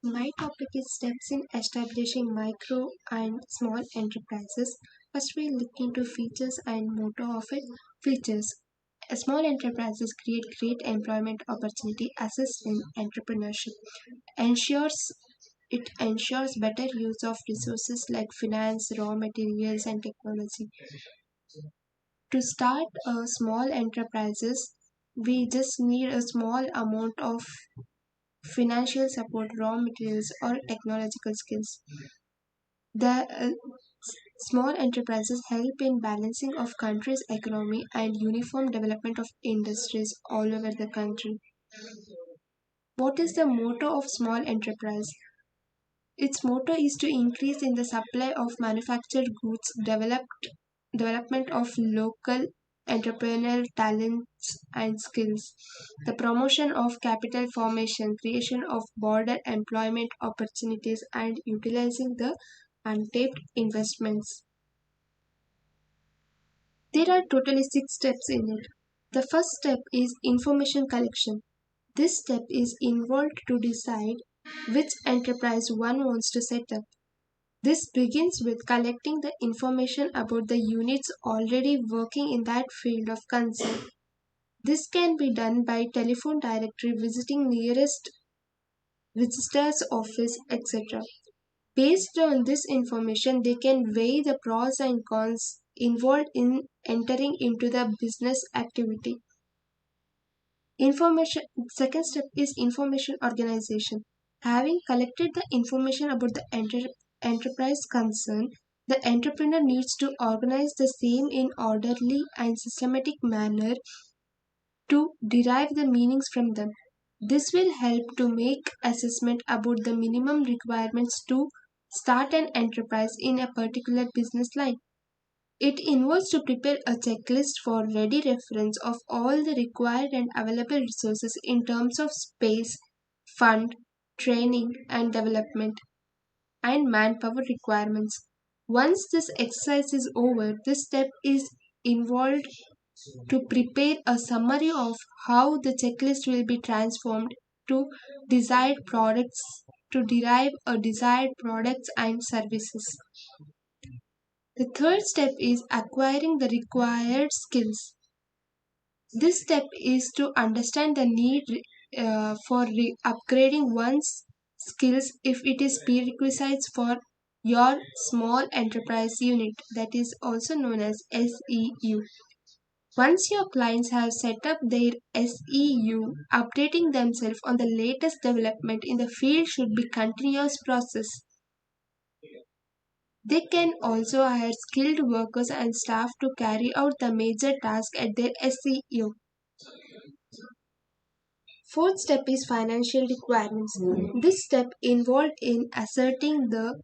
My topic is steps in establishing micro and small enterprises. First, we look into features and motto of it. Features. Small enterprises create great employment opportunity, assist in entrepreneurship, ensures ensures better use of resources like finance, raw materials, and technology. To start a small enterprises, we just need a small amount of financial support, raw materials, or technological skills. The small enterprises help in balancing of country's economy and uniform development of industries all over the country. What is the motto of small enterprise? Its motto is to increase in the supply of manufactured goods, development of local entrepreneurial talents and skills, the promotion of capital formation, creation of broader employment opportunities, and utilizing the untapped investments. There are totally 6 steps in it. The first step is information collection. This step is involved to decide which enterprise one wants to set up. This begins with collecting the information about the units already working in that field of concern. This can be done by telephone directory, visiting nearest visitor's office, etc. Based on this information, they can weigh the pros and cons involved in entering into the business activity. Information Second step is information organization. Having collected the information about the enterprise concern, the entrepreneur needs to organize the same in orderly and systematic manner to derive the meanings from them. This will help to make assessment about the minimum requirements to start an enterprise in a particular business line. It involves to prepare a checklist for ready reference of all the required and available resources in terms of space, fund, training and development, and manpower requirements. Once this exercise is over, this step is involved to prepare a summary of how the checklist will be transformed to desired products to derive a desired products and services. The third step is acquiring the required skills. This step is to understand the need for upgrading one's skills if it is prerequisites for your small enterprise unit, that is also known as SEU. Once your clients have set up their SEU, updating themselves on the latest development in the field should be continuous process. They can also hire skilled workers and staff to carry out the major tasks at their SEO. Fourth step is financial requirements. This step involved in asserting the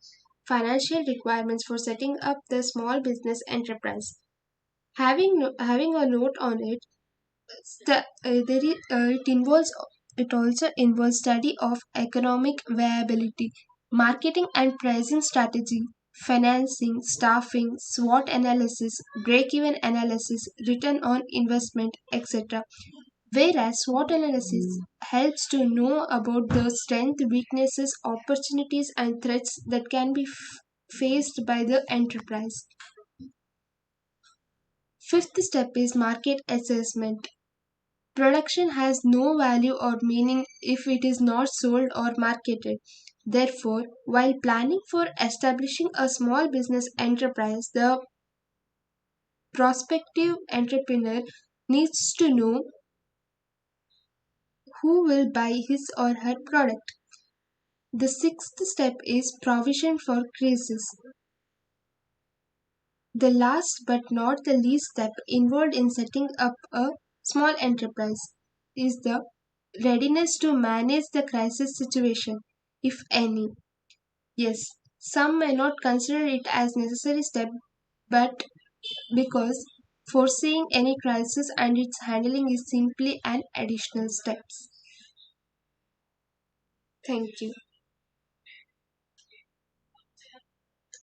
financial requirements for setting up the small business enterprise. Having a note on it, it also involves study of economic viability, marketing and pricing strategy, financing, staffing, SWOT analysis, break-even analysis, return on investment, etc. Whereas SWOT analysis helps to know about the strengths, weaknesses, opportunities, and threats that can be faced by the enterprise. Fifth step is market assessment. Production has no value or meaning if it is not sold or marketed. Therefore, while planning for establishing a small business enterprise, the prospective entrepreneur needs to know who will buy his or her product. The sixth step is provision for crisis. The last but not the least step involved in setting up a small enterprise is the readiness to manage the crisis situation, if any. Yes, some may not consider it as necessary step, but because foreseeing any crisis and its handling is simply an additional steps. Thank you.